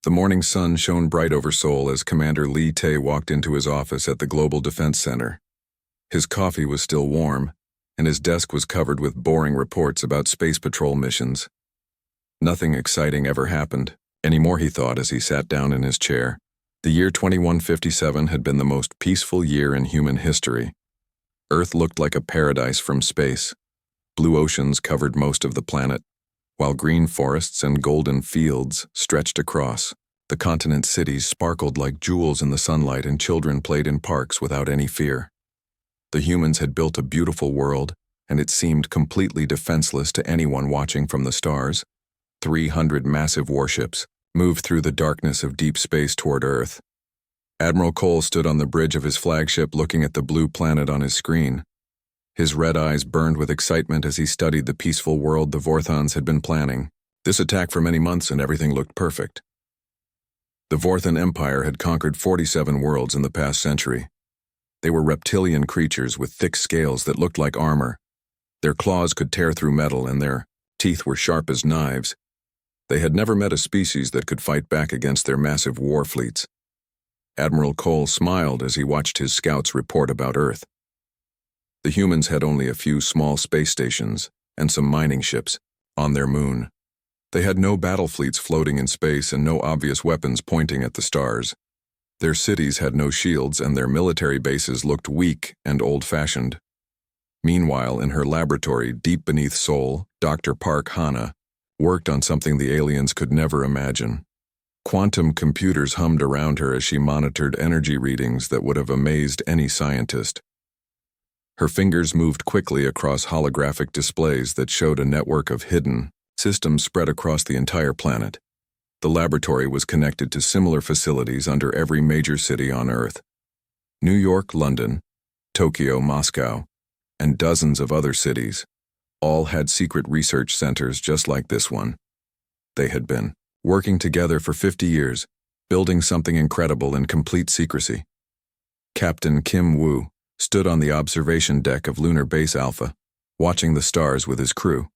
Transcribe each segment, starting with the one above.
The morning sun shone bright over Seoul as Commander Lee Tae walked into his office at the Global Defense Center. His coffee was still warm, and his desk was covered with boring reports about space patrol missions. Nothing exciting ever happened, anymore, he thought as he sat down in his chair. The year 2157 had been the most peaceful year in human history. Earth looked like a paradise from space. Blue oceans covered most of the planet, while green forests and golden fields stretched across. The continent cities sparkled like jewels in the sunlight, and children played in parks without any fear. The humans had built a beautiful world, and it seemed completely defenseless to anyone watching from the stars. 300 massive warships moved through the darkness of deep space toward Earth. Admiral Cole stood on the bridge of his flagship looking at the blue planet on his screen. His red eyes burned with excitement as he studied the peaceful world the Vorthons had been planning. This attack for many months and everything looked perfect. The Vorthon Empire had conquered 47 worlds in the past century. They were reptilian creatures with thick scales that looked like armor. Their claws could tear through metal, and their teeth were sharp as knives. They had never met a species that could fight back against their massive war fleets. Admiral Cole smiled as he watched his scouts report about Earth. The humans had only a few small space stations and some mining ships on their moon. They had no battle fleets floating in space and no obvious weapons pointing at the stars. Their cities had no shields, and their military bases looked weak and old-fashioned. Meanwhile, in her laboratory deep beneath Seoul, Dr. Park Hana worked on something the aliens could never imagine. Quantum computers hummed around her as she monitored energy readings that would have amazed any scientist. Her fingers moved quickly across holographic displays that showed a network of hidden systems spread across the entire planet. The laboratory was connected to similar facilities under every major city on Earth. New York, London, Tokyo, Moscow, and dozens of other cities all had secret research centers just like this one. They had been working together for 50 years, building something incredible in complete secrecy. Captain Kim Woo stood on the observation deck of Lunar Base Alpha, watching the stars with his crew.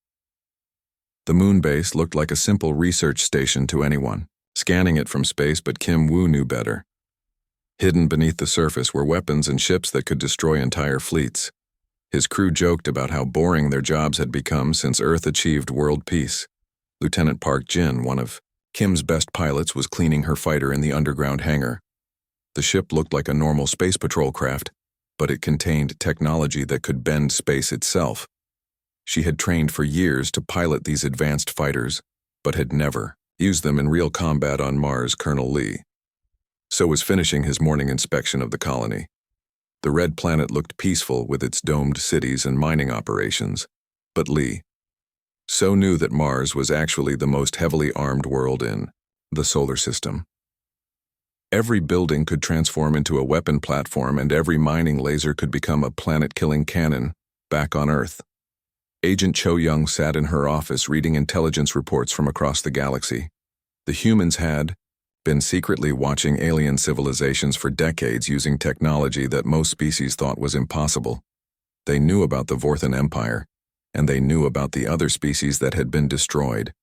The moon base looked like a simple research station to anyone, scanning it from space, but Kim Woo knew better. Hidden beneath the surface were weapons and ships that could destroy entire fleets. His crew joked about how boring their jobs had become since Earth achieved world peace. Lieutenant Park Jin, one of Kim's best pilots, was cleaning her fighter in the underground hangar. The ship looked like a normal space patrol craft, but it contained technology that could bend space itself. She had trained for years to pilot these advanced fighters, but had never used them in real combat on Mars. Colonel Lee So was finishing his morning inspection of the colony. The red planet looked peaceful with its domed cities and mining operations, but Lee So knew that Mars was actually the most heavily armed world in the solar system. Every building could transform into a weapon platform, and every mining laser could become a planet-killing cannon back on Earth. Agent Cho Young sat in her office reading intelligence reports from across the galaxy. The humans had been secretly watching alien civilizations for decades using technology that most species thought was impossible. They knew about the Vorthon Empire, and they knew about the other species that had been destroyed.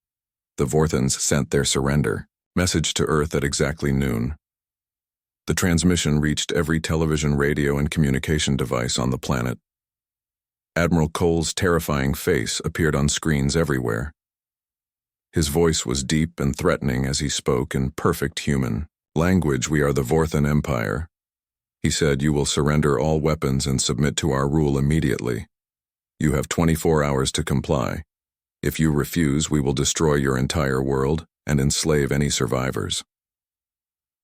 The Vorthons sent their surrender message to Earth at exactly noon. The transmission reached every television, radio, and communication device on the planet. Admiral Cole's terrifying face appeared on screens everywhere. His voice was deep and threatening as he spoke in perfect human language. "We are the Vorthon Empire," he said. "You will surrender all weapons and submit to our rule immediately. You have 24 hours to comply. If you refuse, we will destroy your entire world and enslave any survivors."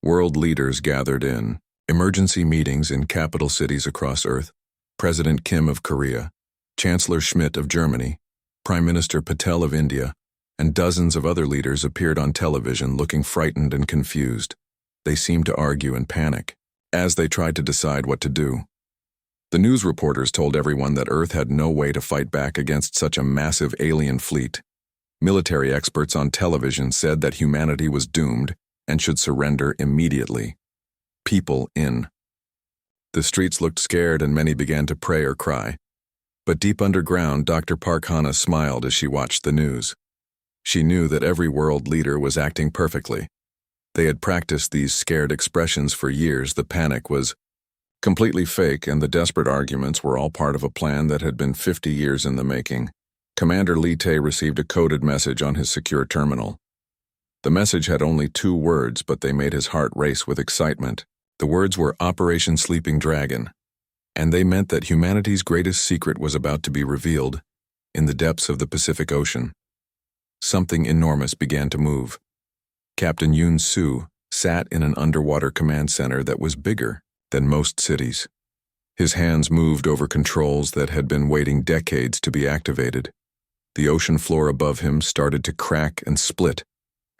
World leaders gathered in emergency meetings in capital cities across Earth. President Kim of Korea, Chancellor Schmidt of Germany, Prime Minister Patel of India, and dozens of other leaders appeared on television looking frightened and confused. They seemed to argue and panic as they tried to decide what to do. The news reporters told everyone that Earth had no way to fight back against such a massive alien fleet. Military experts on television said that humanity was doomed and should surrender immediately. People in the streets looked scared, and many began to pray or cry. But deep underground, Dr. Park Hana smiled as she watched the news. She knew that every world leader was acting perfectly. They had practiced these scared expressions for years. The panic was completely fake, and the desperate arguments were all part of a plan that had been 50 years in the making. Commander Lee Tae received a coded message on his secure terminal. The message had only 2 words, but they made his heart race with excitement. The words were Operation Sleeping Dragon, and they meant that humanity's greatest secret was about to be revealed in the depths of the Pacific Ocean. Something enormous began to move. Captain Yoon Soo sat in an underwater command center that was bigger than most cities. His hands moved over controls that had been waiting decades to be activated. The ocean floor above him started to crack and split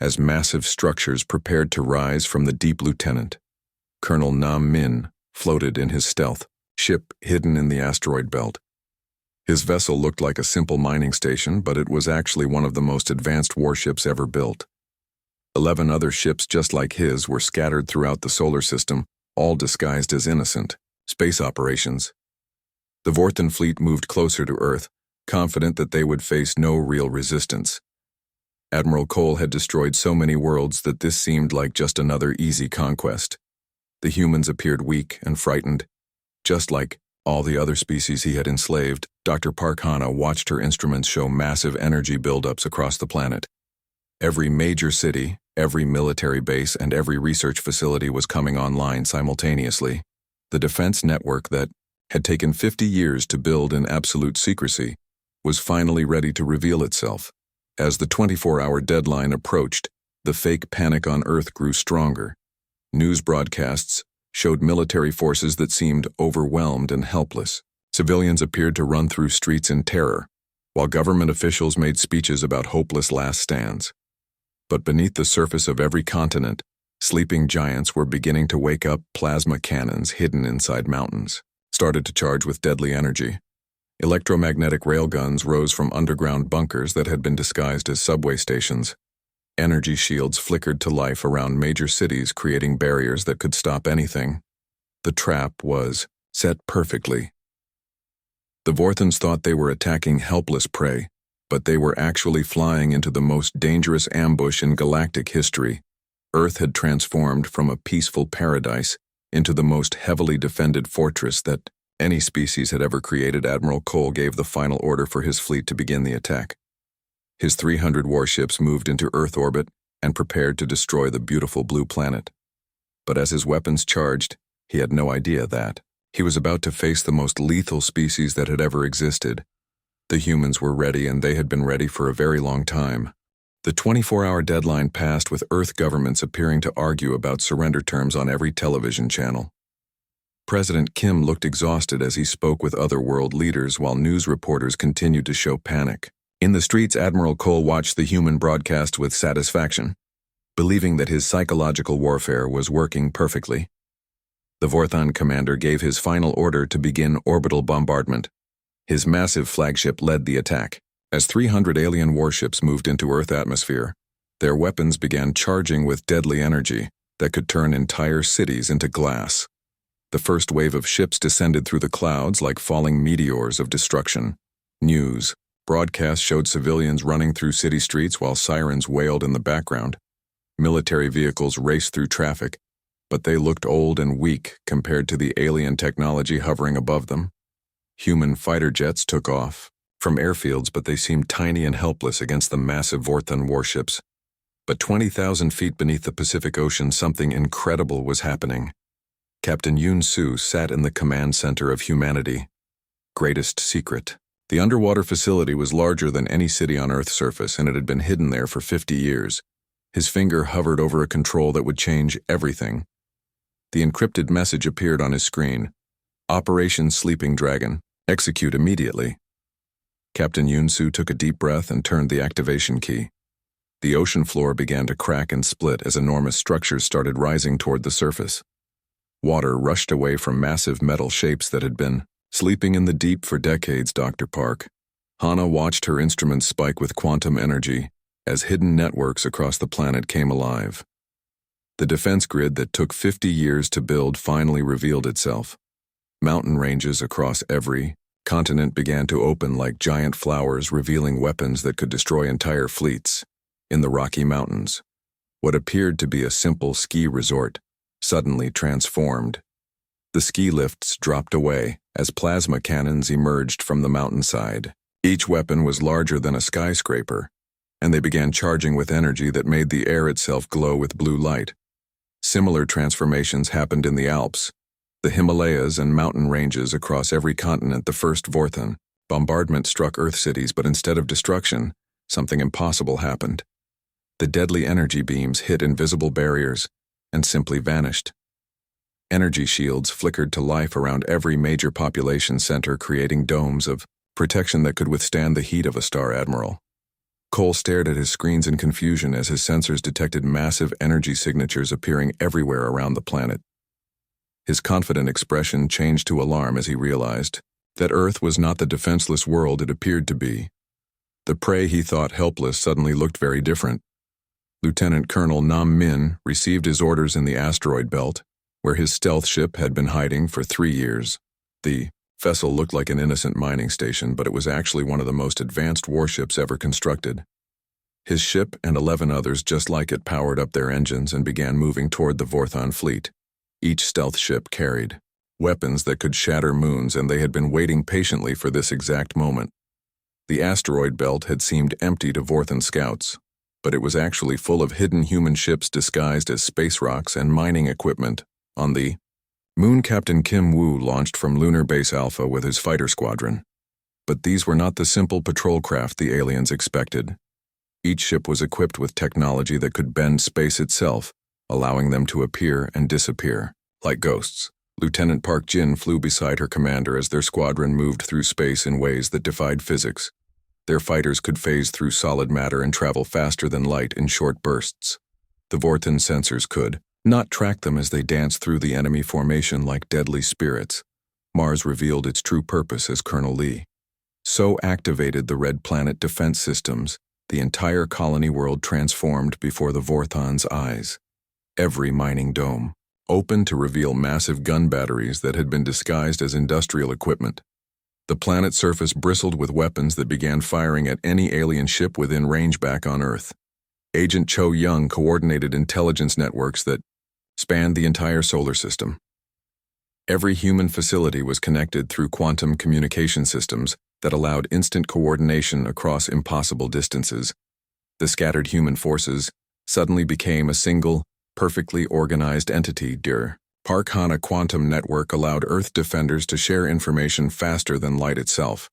as massive structures prepared to rise from the deep. Lieutenant Colonel Nam Min floated in his stealth ship hidden in the asteroid belt. His vessel looked like a simple mining station, but it was actually one of the most advanced warships ever built. 11 other ships just like his were scattered throughout the solar system, all disguised as innocent space operations. The Vorthan fleet moved closer to Earth, confident that they would face no real resistance. Admiral Cole had destroyed so many worlds that this seemed like just another easy conquest. The humans appeared weak and frightened, just like all the other species he had enslaved. Dr. Park Hana watched her instruments show massive energy buildups across the planet. Every major city, every military base, and every research facility was coming online simultaneously. The defense network that had taken 50 years to build in absolute secrecy was finally ready to reveal itself. As the 24-hour deadline approached, the fake panic on Earth grew stronger. News broadcasts showed military forces that seemed overwhelmed and helpless. Civilians appeared to run through streets in terror, while government officials made speeches about hopeless last stands. But beneath the surface of every continent, sleeping giants were beginning to wake up. Plasma cannons hidden inside mountains started to charge with deadly energy. Electromagnetic railguns rose from underground bunkers that had been disguised as subway stations. Energy shields flickered to life around major cities, creating barriers that could stop anything. The trap was set perfectly. The Vorthans thought they were attacking helpless prey, but they were actually flying into the most dangerous ambush in galactic history. Earth had transformed from a peaceful paradise into the most heavily defended fortress that any species had ever created. Admiral Cole gave the final order for his fleet to begin the attack. His 300 warships moved into Earth orbit and prepared to destroy the beautiful blue planet. But as his weapons charged, he had no idea that he was about to face the most lethal species that had ever existed. The humans were ready, and they had been ready for a very long time. The 24-hour deadline passed, with Earth governments appearing to argue about surrender terms on every television channel. President Kim looked exhausted as he spoke with other world leaders, while news reporters continued to show panic. In the streets, Admiral Cole watched the human broadcast with satisfaction, believing that his psychological warfare was working perfectly. The Vorthan commander gave his final order to begin orbital bombardment. His massive flagship led the attack. As 300 alien warships moved into Earth atmosphere, their weapons began charging with deadly energy that could turn entire cities into glass. The first wave of ships descended through the clouds like falling meteors of destruction. News broadcasts showed civilians running through city streets while sirens wailed in the background. Military vehicles raced through traffic, but they looked old and weak compared to the alien technology hovering above them. Human fighter jets took off from airfields, but they seemed tiny and helpless against the massive Vorthan warships. But 20,000 feet beneath the Pacific Ocean, something incredible was happening. Captain Yoon Soo sat in the command center of humanity. Greatest secret. The underwater facility was larger than any city on Earth's surface, and it had been hidden there for 50 years. His finger hovered over a control that would change everything. The encrypted message appeared on his screen. Operation Sleeping Dragon. Execute immediately. Captain Yoon Soo took a deep breath and turned the activation key. The ocean floor began to crack and split as enormous structures started rising toward the surface. Water rushed away from massive metal shapes that had been sleeping in the deep for decades. Dr. Park Hana watched her instruments spike with quantum energy as hidden networks across the planet came alive. The defense grid that took 50 years to build finally revealed itself. Mountain ranges across every continent began to open like giant flowers, revealing weapons that could destroy entire fleets. In the Rocky Mountains, What appeared to be a simple ski resort suddenly transformed. The ski lifts dropped away as plasma cannons emerged from the mountainside. Each weapon was larger than a skyscraper, and they began charging with energy that made the air itself glow with blue light. Similar transformations happened in the Alps, the Himalayas, and mountain ranges across every continent. The first Vorthon bombardment struck Earth cities, but instead of destruction, something impossible happened. The deadly energy beams hit invisible barriers and simply vanished. Energy shields flickered to life around every major population center, creating domes of protection that could withstand the heat of a star admiral. Cole stared at his screens in confusion as his sensors detected massive energy signatures appearing everywhere around the planet. His confident expression changed to alarm as he realized that Earth was not the defenseless world it appeared to be. The prey he thought helpless suddenly looked very different. Lieutenant Colonel Nam Min received his orders in the asteroid belt, where his stealth ship had been hiding for 3 years. The vessel looked like an innocent mining station, but it was actually one of the most advanced warships ever constructed. His ship and 11 others just like it powered up their engines and began moving toward the Vorthon fleet. Each stealth ship carried weapons that could shatter moons, and they had been waiting patiently for this exact moment. The asteroid belt had seemed empty to Vorthon scouts, but it was actually full of hidden human ships disguised as space rocks and mining equipment. On the moon, Captain Kim Woo launched from Lunar Base Alpha with his fighter squadron. But these were not the simple patrol craft the aliens expected. Each ship was equipped with technology that could bend space itself, allowing them to appear and disappear, like ghosts. Lieutenant Park Jin flew beside her commander as their squadron moved through space in ways that defied physics. Their fighters could phase through solid matter and travel faster than light in short bursts. The Vorthon sensors could not track them as they danced through the enemy formation like deadly spirits. Mars revealed its true purpose as Colonel Lee. So activated the Red Planet defense systems, the entire colony world transformed before the Vorthon's eyes. Every mining dome opened to reveal massive gun batteries that had been disguised as industrial equipment. The planet's surface bristled with weapons that began firing at any alien ship within range back on Earth. Agent Cho Young coordinated intelligence networks that spanned the entire solar system. Every human facility was connected through quantum communication systems that allowed instant coordination across impossible distances. The scattered human forces suddenly became a single, perfectly organized entity. Der Park Hana quantum network allowed Earth defenders to share information faster than light itself.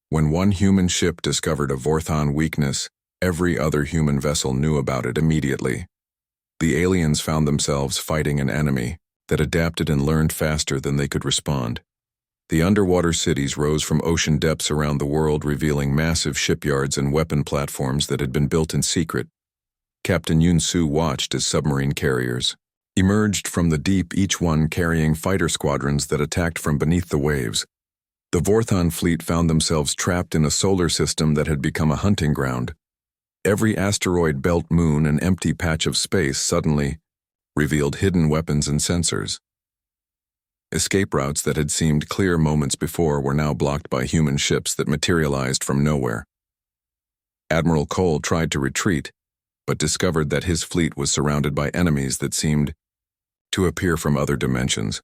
When one human ship discovered a Vorthon weakness, every other human vessel knew about it immediately. The aliens found themselves fighting an enemy that adapted and learned faster than they could respond. The underwater cities rose from ocean depths around the world, revealing massive shipyards and weapon platforms that had been built in secret. Captain Yun Su watched as submarine carriers emerged from the deep, each one carrying fighter squadrons that attacked from beneath the waves. The Vorthon fleet found themselves trapped in a solar system that had become a hunting ground. Every asteroid belt, moon, and empty patch of space suddenly revealed hidden weapons and sensors. Escape routes that had seemed clear moments before were now blocked by human ships that materialized from nowhere. Admiral Cole tried to retreat, but discovered that his fleet was surrounded by enemies that seemed to appear from other dimensions.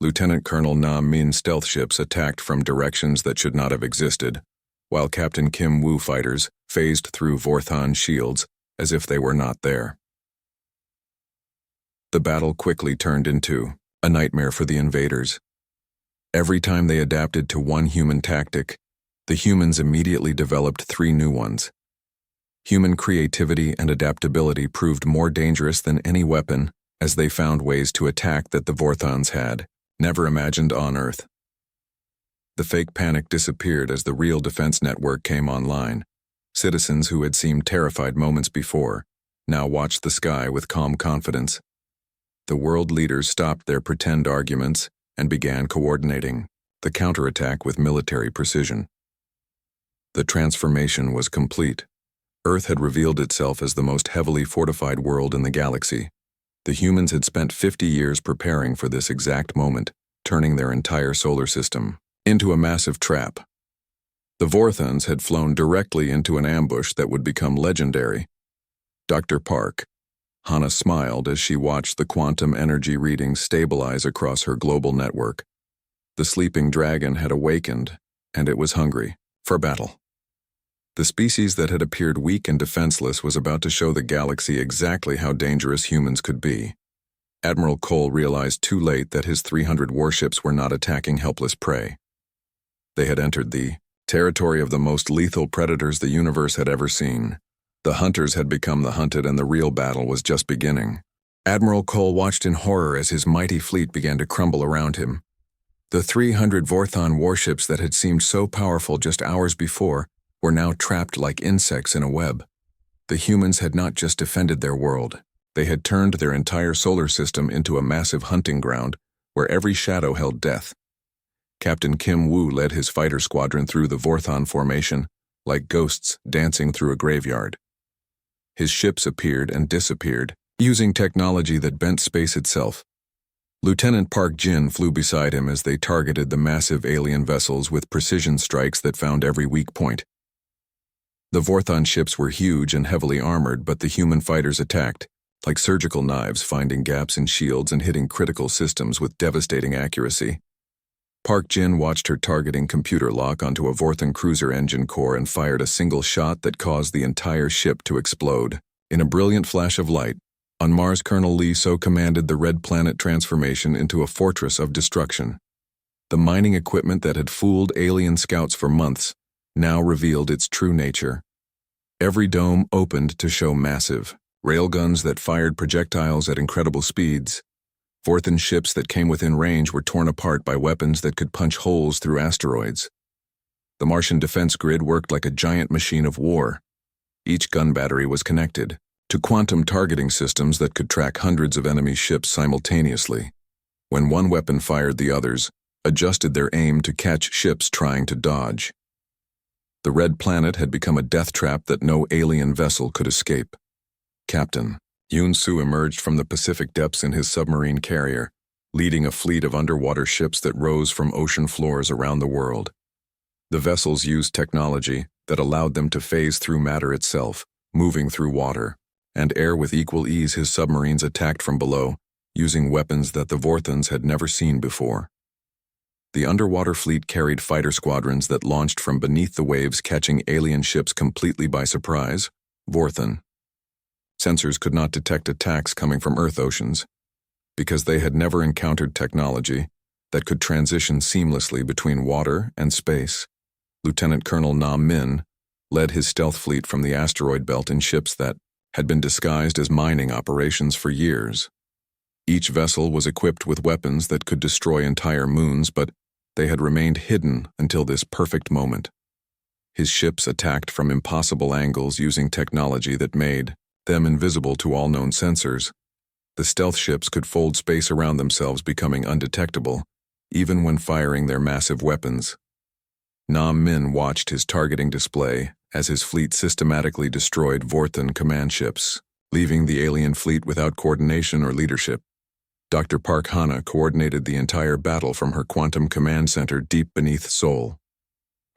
Lieutenant Colonel Nam Min's stealth ships attacked from directions that should not have existed, while Captain Kim Woo fighters phased through Vorthon shields as if they were not there. The battle quickly turned into a nightmare for the invaders. Every time they adapted to one human tactic, the humans immediately developed 3 new ones. Human creativity and adaptability proved more dangerous than any weapon, as they found ways to attack that the Vorthons had never imagined on Earth. The fake panic disappeared as the real defense network came online. Citizens who had seemed terrified moments before now watched the sky with calm confidence. The world leaders stopped their pretend arguments and began coordinating the counterattack with military precision. The transformation was complete. Earth had revealed itself as the most heavily fortified world in the galaxy. The humans had spent 50 years preparing for this exact moment, turning their entire solar system into a massive trap. The Vorthons had flown directly into an ambush that would become legendary. Dr. Park, Hannah smiled as she watched the quantum energy readings stabilize across her global network. The sleeping dragon had awakened, and it was hungry for battle. The species that had appeared weak and defenseless was about to show the galaxy exactly how dangerous humans could be. Admiral Cole realized too late that his 300 warships were not attacking helpless prey. They had entered the territory of the most lethal predators the universe had ever seen. The hunters had become the hunted, and the real battle was just beginning. Admiral Cole watched in horror as his mighty fleet began to crumble around him. The 300 Vorthon warships that had seemed so powerful just hours before were now trapped like insects in a web. The humans had not just defended their world. They had turned their entire solar system into a massive hunting ground where every shadow held death. Captain Kim Woo led his fighter squadron through the Vorthon formation, like ghosts dancing through a graveyard. His ships appeared and disappeared, using technology that bent space itself. Lieutenant Park Jin flew beside him as they targeted the massive alien vessels with precision strikes that found every weak point. The Vorthon ships were huge and heavily armored, but the human fighters attacked, like surgical knives, finding gaps in shields and hitting critical systems with devastating accuracy. Park Jin watched her targeting computer lock onto a Vorthon cruiser engine core and fired a single shot that caused the entire ship to explode. In a brilliant flash of light, on Mars, Colonel Lee so commanded the Red Planet transformation into a fortress of destruction. The mining equipment that had fooled alien scouts for months now revealed its true nature. Every dome opened to show massive railguns that fired projectiles at incredible speeds. Vorthon ships that came within range were torn apart by weapons that could punch holes through asteroids. The Martian defense grid worked like a giant machine of war. Each gun battery was connected to quantum targeting systems that could track hundreds of enemy ships simultaneously. When one weapon fired, the others adjusted their aim to catch ships trying to dodge. The Red Planet had become a death trap that no alien vessel could escape. Captain Yoon Soo emerged from the Pacific depths in his submarine carrier, leading a fleet of underwater ships that rose from ocean floors around the world. The vessels used technology that allowed them to phase through matter itself, moving through water and air with equal ease. His submarines attacked from below, using weapons that the Vorthons had never seen before. The underwater fleet carried fighter squadrons that launched from beneath the waves, catching alien ships completely by surprise. Vorthon sensors could not detect attacks coming from Earth oceans, because they had never encountered technology that could transition seamlessly between water and space. Lieutenant Colonel Nam Min led his stealth fleet from the asteroid belt in ships that had been disguised as mining operations for years. Each vessel was equipped with weapons that could destroy entire moons, but they had remained hidden until this perfect moment. His ships attacked from impossible angles using technology that made them invisible to all known sensors. The stealth ships could fold space around themselves, becoming undetectable, even when firing their massive weapons. Nam Min watched his targeting display as his fleet systematically destroyed Vorthon command ships, leaving the alien fleet without coordination or leadership. Dr. Park Hannah coordinated the entire battle from her quantum command center deep beneath Seoul.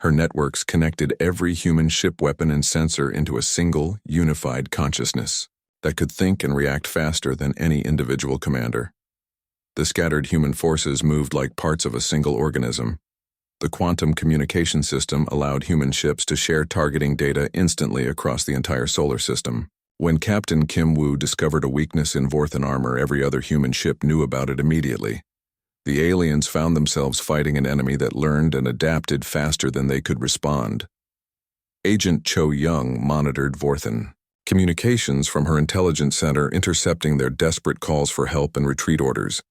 Her networks connected every human ship, weapon, and sensor into a single, unified consciousness that could think and react faster than any individual commander. The scattered human forces moved like parts of a single organism. The quantum communication system allowed human ships to share targeting data instantly across the entire solar system. When Captain Kim Woo discovered a weakness in Vorthon armor, every other human ship knew about it immediately. The aliens found themselves fighting an enemy that learned and adapted faster than they could respond. Agent Cho Young monitored Vorthon communications from her intelligence center, intercepting their desperate calls for help and retreat orders.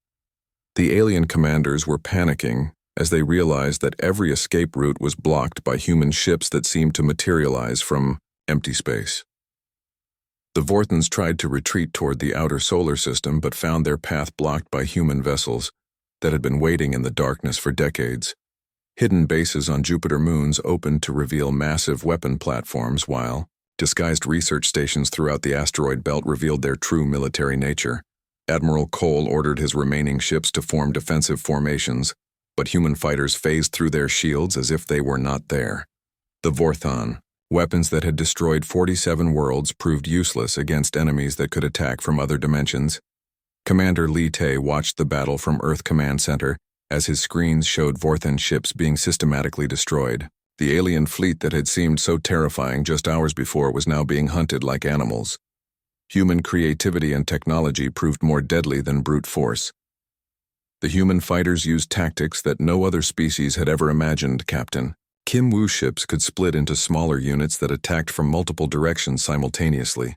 The alien commanders were panicking as they realized that every escape route was blocked by human ships that seemed to materialize from empty space. The Vorthons tried to retreat toward the outer solar system, but found their path blocked by human vessels that had been waiting in the darkness for decades. Hidden bases on Jupiter moons opened to reveal massive weapon platforms, while disguised research stations throughout the asteroid belt revealed their true military nature. Admiral Cole ordered his remaining ships to form defensive formations, but human fighters phased through their shields as if they were not there. The Vorthon Weapons that had destroyed 47 worlds proved useless against enemies that could attack from other dimensions. Commander Lee Tae watched the battle from Earth Command Center as his screens showed Vorthan ships being systematically destroyed. The alien fleet that had seemed so terrifying just hours before was now being hunted like animals. Human creativity and technology proved more deadly than brute force. The human fighters used tactics that no other species had ever imagined, Captain. Kim Woo ships could split into smaller units that attacked from multiple directions simultaneously,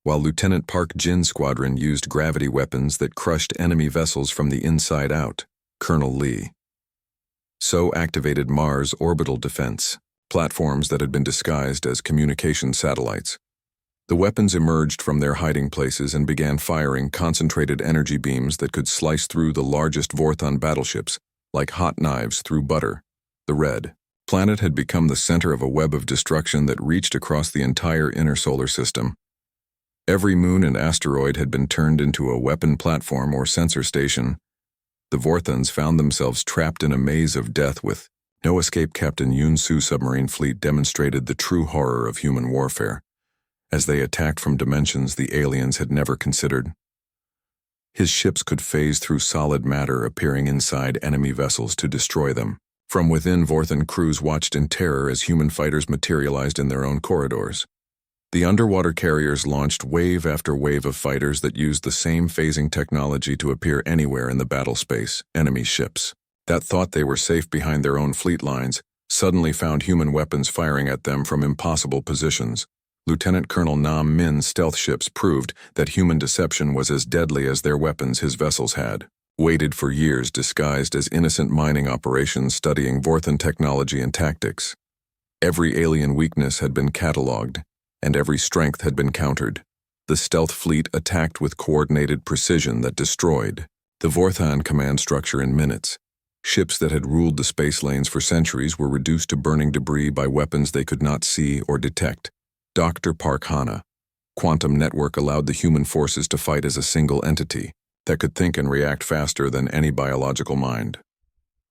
while Lieutenant Park Jin's squadron used gravity weapons that crushed enemy vessels from the inside out. Colonel Lee So activated Mars orbital defense, platforms that had been disguised as communication satellites. The weapons emerged from their hiding places and began firing concentrated energy beams that could slice through the largest Vorthan battleships, like hot knives through butter. The red planet had become the center of a web of destruction that reached across the entire inner solar system. Every moon and asteroid had been turned into a weapon platform or sensor station. The Vorthans found themselves trapped in a maze of death with no escape. Captain Yoon-soo's submarine fleet demonstrated the true horror of human warfare, as they attacked from dimensions the aliens had never considered. His ships could phase through solid matter, appearing inside enemy vessels to destroy them. From within, Vorthan crews watched in terror as human fighters materialized in their own corridors. The underwater carriers launched wave after wave of fighters that used the same phasing technology to appear anywhere in the battle space. Enemy ships that thought they were safe behind their own fleet lines suddenly found human weapons firing at them from impossible positions. Lieutenant Colonel Nam Min's stealth ships proved that human deception was as deadly as their weapons. His vessels had waited for years disguised as innocent mining operations studying Vorthan technology and tactics. Every alien weakness had been catalogued, and every strength had been countered. The stealth fleet attacked with coordinated precision that destroyed the Vorthan command structure in minutes. Ships that had ruled the space lanes for centuries were reduced to burning debris by weapons they could not see or detect. Dr. Park Hana Quantum Network allowed the human forces to fight as a single entity that could think and react faster than any biological mind.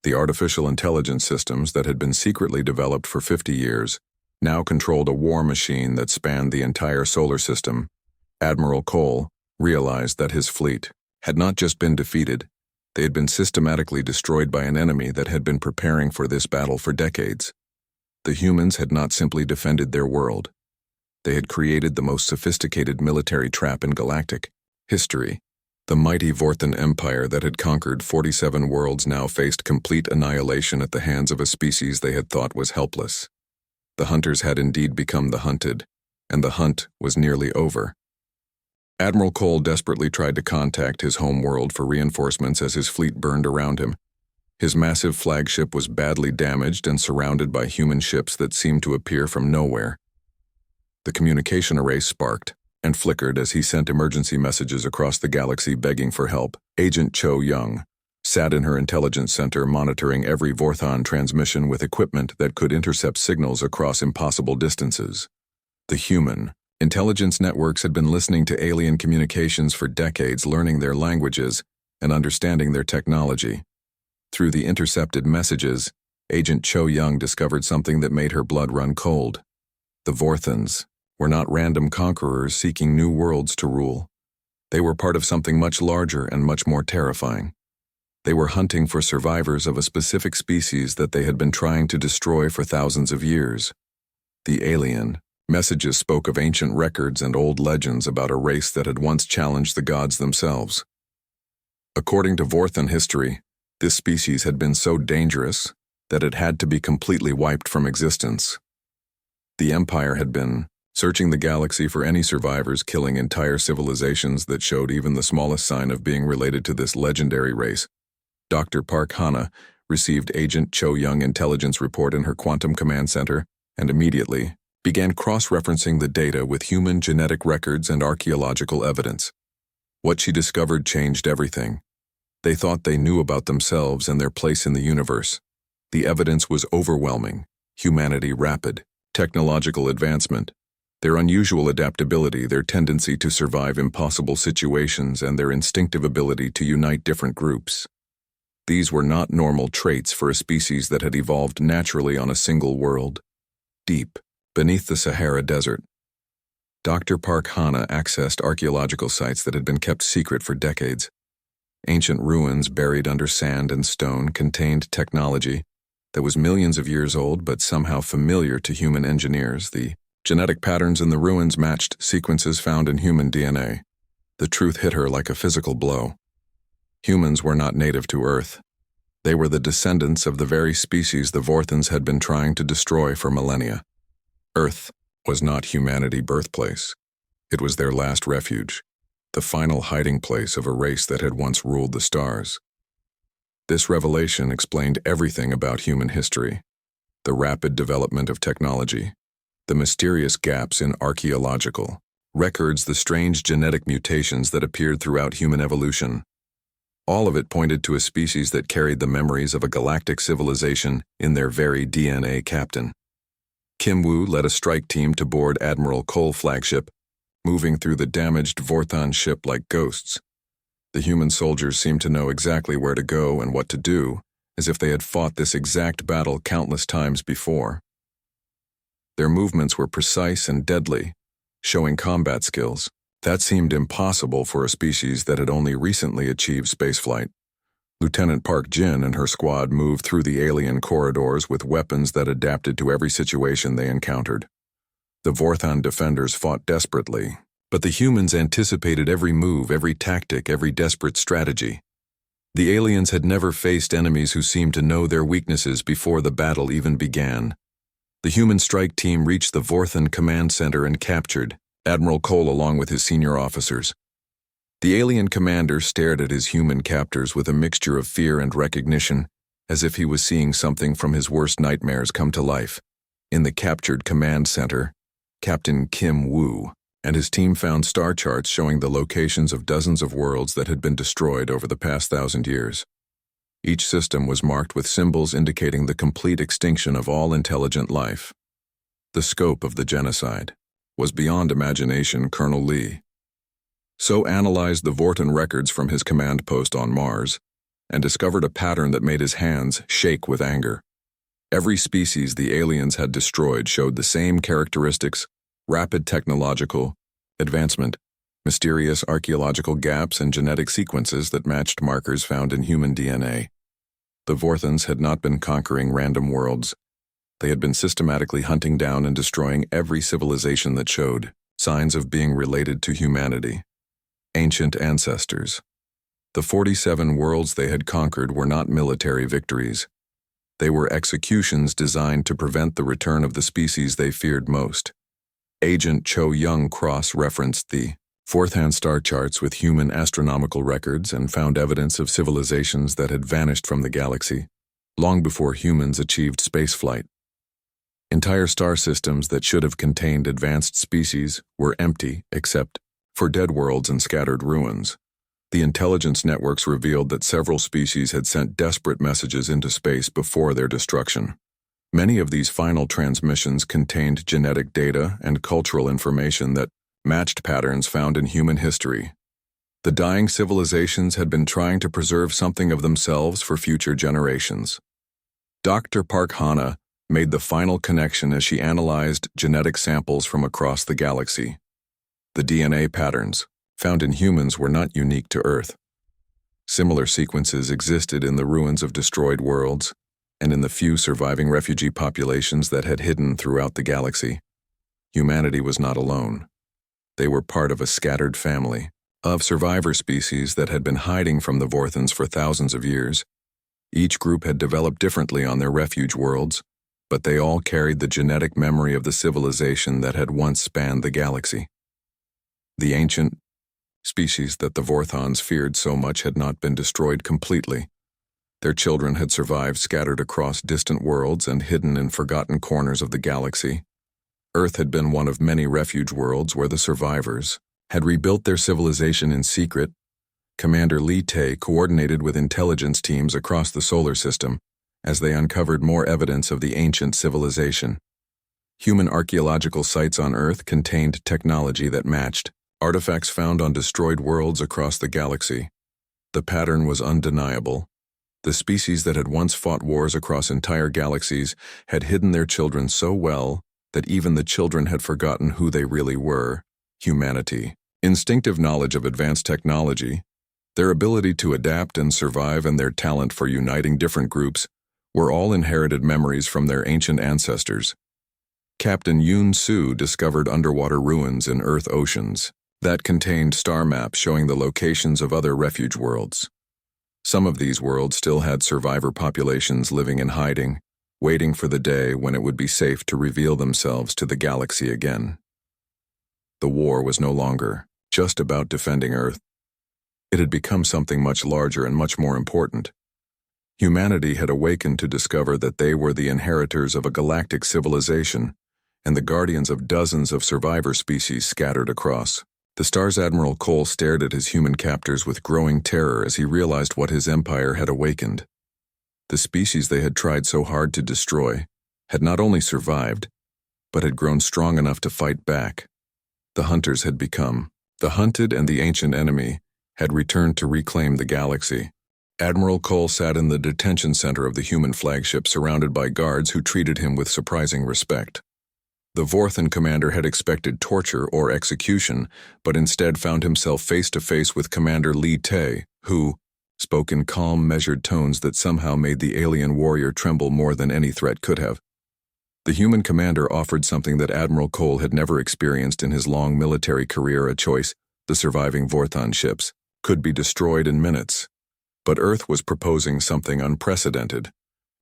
The artificial intelligence systems that had been secretly developed for 50 years now controlled a war machine that spanned the entire solar system. Admiral Cole realized that his fleet had not just been defeated, they had been systematically destroyed by an enemy that had been preparing for this battle for decades. The humans had not simply defended their world. They had created the most sophisticated military trap in galactic history. The mighty Vorthan Empire that had conquered 47 worlds now faced complete annihilation at the hands of a species they had thought was helpless. The hunters had indeed become the hunted, and the hunt was nearly over. Admiral Cole desperately tried to contact his home world for reinforcements as his fleet burned around him. His massive flagship was badly damaged and surrounded by human ships that seemed to appear from nowhere. The communication array sparked and flickered as he sent emergency messages across the galaxy begging for help. Agent Cho Young sat in her intelligence center monitoring every Vorthan transmission with equipment that could intercept signals across impossible distances. The human intelligence networks had been listening to alien communications for decades, learning their languages and understanding their technology. Through the intercepted messages, Agent Cho Young discovered something that made her blood run cold. The Vorthans were not random conquerors seeking new worlds to rule. They were part of something much larger and much more terrifying. They were hunting for survivors of a specific species that they had been trying to destroy for thousands of years. The alien messages spoke of ancient records and old legends about a race that had once challenged the gods themselves. According to Vorthan history, this species had been so dangerous that it had to be completely wiped from existence. The Empire had been searching the galaxy for any survivors, killing entire civilizations that showed even the smallest sign of being related to this legendary race. Dr. Park Hana received Agent Cho Young intelligence report in her quantum command center and immediately began cross-referencing the data with human genetic records and archaeological evidence. What she discovered changed everything. They thought they knew about themselves and their place in the universe. The evidence was overwhelming. Humanity rapid, technological advancement, their unusual adaptability, their tendency to survive impossible situations, and their instinctive ability to unite different groups. These were not normal traits for a species that had evolved naturally on a single world. Deep, Beneath the Sahara Desert, Dr. Park Hana accessed archaeological sites that had been kept secret for decades. Ancient ruins buried under sand and stone contained technology that was millions of years old but somehow familiar to human engineers. The genetic patterns in the ruins matched sequences found in human DNA. The truth hit her like a physical blow. Humans were not native to Earth. They were the descendants of the very species the Vorthons had been trying to destroy for millennia. Earth was not humanity's birthplace. It was their last refuge, the final hiding place of a race that had once ruled the stars. This revelation explained everything about human history: the rapid development of technology, the mysterious gaps in archaeological records, the strange genetic mutations that appeared throughout human evolution. All of it pointed to a species that carried the memories of a galactic civilization in their very DNA. Captain Kim Woo led a strike team to board Admiral Cole's flagship, moving through the damaged Vorthon ship like ghosts. The human soldiers seemed to know exactly where to go and what to do, as if they had fought this exact battle countless times before. Their movements were precise and deadly, showing combat skills that seemed impossible for a species that had only recently achieved spaceflight. Lieutenant Park Jin and her squad moved through the alien corridors with weapons that adapted to every situation they encountered. The Vorthon defenders fought desperately, but the humans anticipated every move, every tactic, every desperate strategy. The aliens had never faced enemies who seemed to know their weaknesses before the battle even began. The human strike team reached the Vorthon command center and captured Admiral Cole along with his senior officers. The alien commander stared at his human captors with a mixture of fear and recognition, as if he was seeing something from his worst nightmares come to life. In the captured command center, Captain Kim Woo and his team found star charts showing the locations of dozens of worlds that had been destroyed over the past 1,000 years. Each system was marked with symbols indicating the complete extinction of all intelligent life. The scope of the genocide was beyond imagination. Colonel Lee so analyzed the Vorthon records from his command post on Mars and discovered a pattern that made his hands shake with anger. Every species the aliens had destroyed showed the same characteristics: rapid technological advancement, mysterious archaeological gaps, and genetic sequences that matched markers found in human DNA. The Vorthons had not been conquering random worlds. They had been systematically hunting down and destroying every civilization that showed signs of being related to humanity. Ancient ancestors. The 47 worlds they had conquered were not military victories. They were executions designed to prevent the return of the species they feared most. Agent Cho Young cross-referenced the fourth-hand star charts with human astronomical records and found evidence of civilizations that had vanished from the galaxy long before humans achieved spaceflight. Entire star systems that should have contained advanced species were empty except for dead worlds and scattered ruins. The intelligence networks revealed that several species had sent desperate messages into space before their destruction. Many of these final transmissions contained genetic data and cultural information that matched patterns found in human history. The dying civilizations had been trying to preserve something of themselves for future generations. Dr. Park Hana made the final connection as she analyzed genetic samples from across the galaxy. The DNA patterns found in humans were not unique to Earth. Similar sequences existed in the ruins of destroyed worlds and in the few surviving refugee populations that had hidden throughout the galaxy. Humanity was not alone. They were part of a scattered family of survivor species that had been hiding from the Vorthons for thousands of years. Each group had developed differently on their refuge worlds, but they all carried the genetic memory of the civilization that had once spanned the galaxy. The ancient species that the Vorthons feared so much had not been destroyed completely. Their children had survived scattered across distant worlds and hidden in forgotten corners of the galaxy. Earth had been one of many refuge worlds where the survivors had rebuilt their civilization in secret. Commander Lee Tae coordinated with intelligence teams across the solar system as they uncovered more evidence of the ancient civilization. Human archaeological sites on Earth contained technology that matched artifacts found on destroyed worlds across the galaxy. The pattern was undeniable. The species that had once fought wars across entire galaxies had hidden their children so well that even the children had forgotten who they really were: humanity. Instinctive knowledge of advanced technology, their ability to adapt and survive, and their talent for uniting different groups were all inherited memories from their ancient ancestors. Captain Yoon Soo discovered underwater ruins in Earth oceans that contained star maps showing the locations of other refuge worlds. Some of these worlds still had survivor populations living in hiding, waiting for the day when it would be safe to reveal themselves to the galaxy again. The war was no longer just about defending Earth. It had become something much larger and much more important. Humanity had awakened to discover that they were the inheritors of a galactic civilization and the guardians of dozens of survivor species scattered across. The Star's Admiral Cole stared at his human captors with growing terror as he realized what his empire had awakened. The species they had tried so hard to destroy had not only survived, but had grown strong enough to fight back. The hunters had become the hunted, and the ancient enemy had returned to reclaim the galaxy. Admiral Cole sat in the detention center of the human flagship, surrounded by guards who treated him with surprising respect. The Vorthan commander had expected torture or execution, but instead found himself face to face with Commander Lee Tae, who spoke in calm, measured tones that somehow made the alien warrior tremble more than any threat could have. The human commander offered something that Admiral Cole had never experienced in his long military career: a choice. The surviving Vorthan ships could be destroyed in minutes. But Earth was proposing something unprecedented,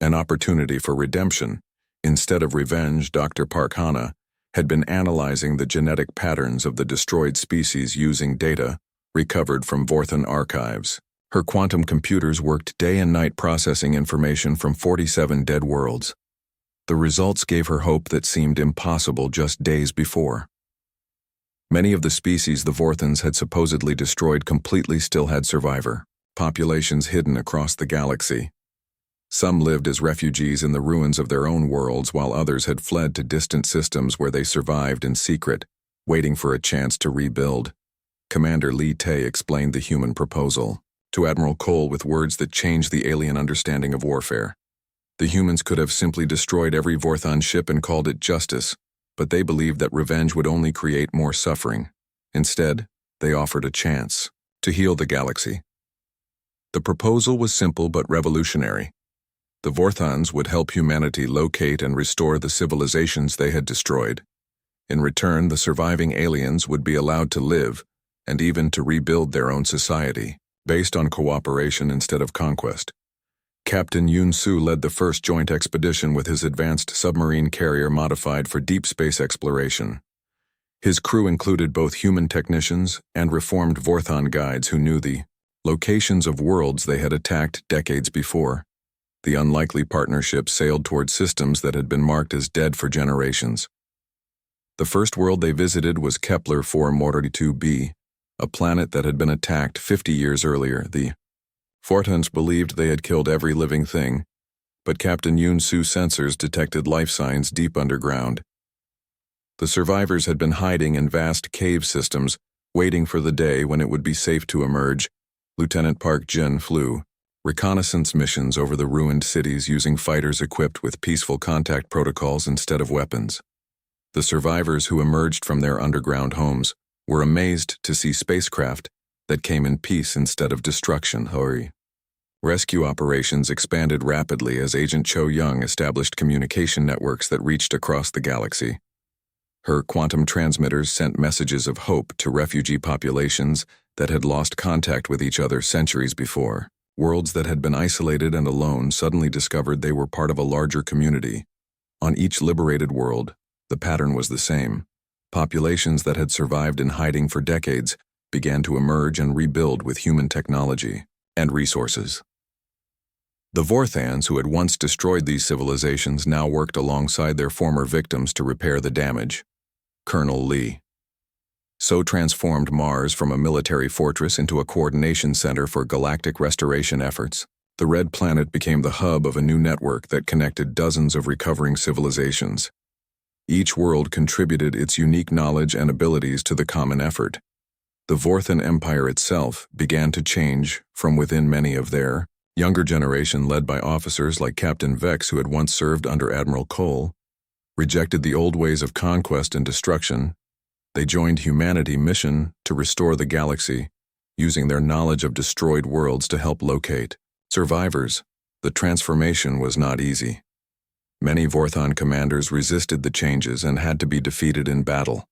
an opportunity for redemption. Instead of revenge, Dr. Park Hana had been analyzing the genetic patterns of the destroyed species using data recovered from Vorthan archives. Her quantum computers worked day and night processing information from 47 dead worlds. The results gave her hope that seemed impossible just days before. Many of the species the Vorthans had supposedly destroyed completely still had survivor populations hidden across the galaxy. Some lived as refugees in the ruins of their own worlds, while others had fled to distant systems where they survived in secret, waiting for a chance to rebuild. Commander Lee Tae explained the human proposal to Admiral Cole with words that changed the alien understanding of warfare. The humans could have simply destroyed every Vorthan ship and called it justice, but they believed that revenge would only create more suffering. Instead, they offered a chance to heal the galaxy. The proposal was simple but revolutionary. The Vorthans would help humanity locate and restore the civilizations they had destroyed. In return, the surviving aliens would be allowed to live and even to rebuild their own society, based on cooperation instead of conquest. Captain Yoon Soo led the first joint expedition with his advanced submarine carrier modified for deep space exploration. His crew included both human technicians and reformed Vorthan guides who knew the locations of worlds they had attacked decades before. The unlikely partnership sailed toward systems that had been marked as dead for generations. The first world they visited was Kepler 442b, a planet that had been attacked 50 years earlier. The Vorthans believed they had killed every living thing, but Captain Yoon Soo's sensors detected life signs deep underground. The survivors had been hiding in vast cave systems, waiting for the day when it would be safe to emerge. Lieutenant Park Jin flew reconnaissance missions over the ruined cities using fighters equipped with peaceful contact protocols instead of weapons. The survivors who emerged from their underground homes were amazed to see spacecraft that came in peace instead of destruction. Rescue operations expanded rapidly as Agent Cho Young established communication networks that reached across the galaxy. Her quantum transmitters sent messages of hope to refugee populations that had lost contact with each other centuries before. Worlds that had been isolated and alone suddenly discovered they were part of a larger community. On each liberated world, the pattern was the same. Populations that had survived in hiding for decades began to emerge and rebuild with human technology and resources. The Vorthans who had once destroyed these civilizations now worked alongside their former victims to repair the damage. Colonel Lee so transformed Mars from a military fortress into a coordination center for galactic restoration efforts. The Red Planet became the hub of a new network that connected dozens of recovering civilizations. Each world contributed its unique knowledge and abilities to the common effort. The Vorthan Empire itself began to change from within. Many of their younger generation, led by officers like Captain Vex, who had once served under Admiral Cole, rejected the old ways of conquest and destruction. They joined humanity's mission to restore the galaxy, using their knowledge of destroyed worlds to help locate survivors. The transformation was not easy. Many Vorthon commanders resisted the changes and had to be defeated in battle,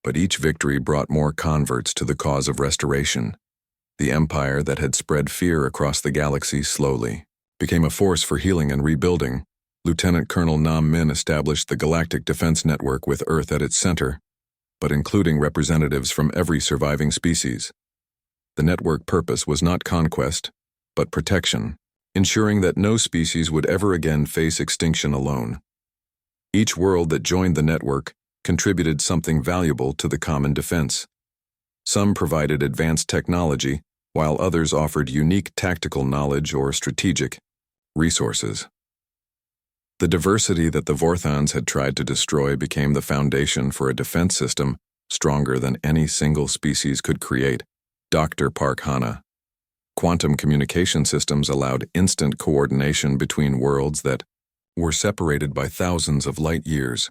but each victory brought more converts to the cause of restoration. The empire that had spread fear across the galaxy slowly became a force for healing and rebuilding. Lieutenant Colonel Nam Min established the Galactic Defense Network with Earth at its center, but including representatives from every surviving species. The network purpose was not conquest, but protection, ensuring that no species would ever again face extinction alone. Each world that joined the network contributed something valuable to the common defense. Some provided advanced technology, while others offered unique tactical knowledge or strategic resources. The diversity that the Vorthons had tried to destroy became the foundation for a defense system stronger than any single species could create. Dr. Park Hana. Quantum communication systems allowed instant coordination between worlds that were separated by thousands of light years.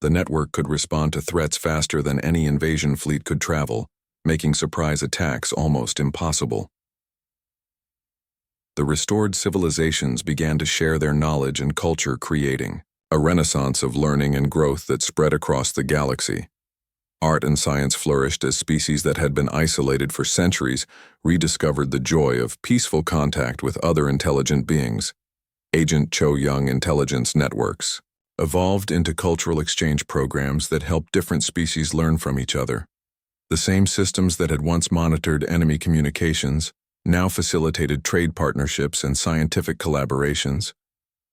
The network could respond to threats faster than any invasion fleet could travel, making surprise attacks almost impossible. The restored civilizations began to share their knowledge and culture, creating a renaissance of learning and growth that spread across the galaxy. Art and science flourished as species that had been isolated for centuries rediscovered the joy of peaceful contact with other intelligent beings. Agent Cho Young intelligence networks evolved into cultural exchange programs that helped different species learn from each other. The same systems that had once monitored enemy communications now facilitated trade partnerships and scientific collaborations.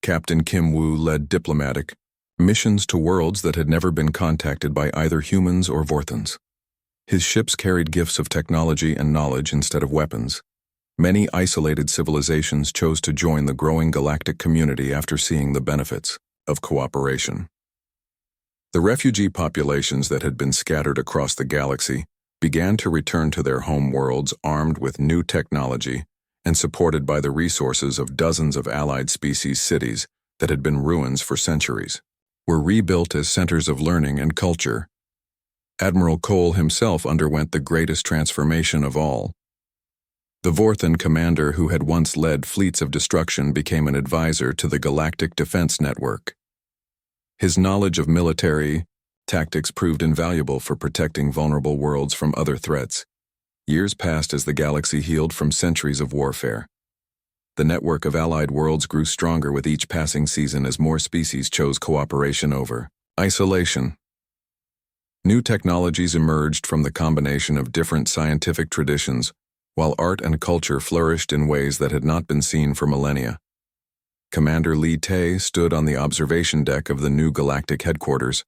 Captain Kim Woo led diplomatic missions to worlds that had never been contacted by either humans or Vorthons. His ships carried gifts of technology and knowledge instead of weapons. Many isolated civilizations chose to join the growing galactic community after seeing the benefits of cooperation. The refugee populations that had been scattered across the galaxy began to return to their home worlds armed with new technology and supported by the resources of dozens of allied species. Cities that had been ruins for centuries were rebuilt as centers of learning and culture. Admiral Cole himself underwent the greatest transformation of all. The Vorthon commander who had once led fleets of destruction became an advisor to the Galactic Defense Network. His knowledge of military tactics proved invaluable for protecting vulnerable worlds from other threats. Years passed as the galaxy healed from centuries of warfare. The network of allied worlds grew stronger with each passing season as more species chose cooperation over isolation. New technologies emerged from the combination of different scientific traditions, while art and culture flourished in ways that had not been seen for millennia. Commander Lee Tae stood on the observation deck of the new galactic headquarters,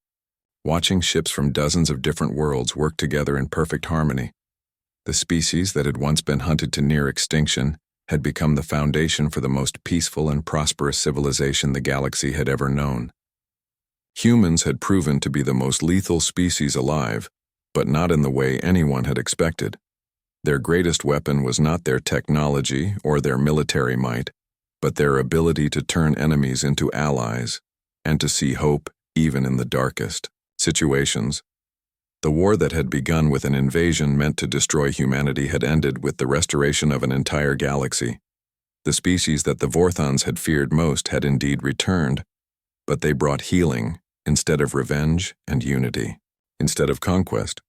watching ships from dozens of different worlds work together in perfect harmony. The species that had once been hunted to near extinction had become the foundation for the most peaceful and prosperous civilization the galaxy had ever known. Humans had proven to be the most lethal species alive, but not in the way anyone had expected. Their greatest weapon was not their technology or their military might, but their ability to turn enemies into allies and to see hope even in the darkest situations. The war that had begun with an invasion meant to destroy humanity had ended with the restoration of an entire galaxy. The species that the Vorthons had feared most had indeed returned, but they brought healing instead of revenge and unity. Instead of conquest,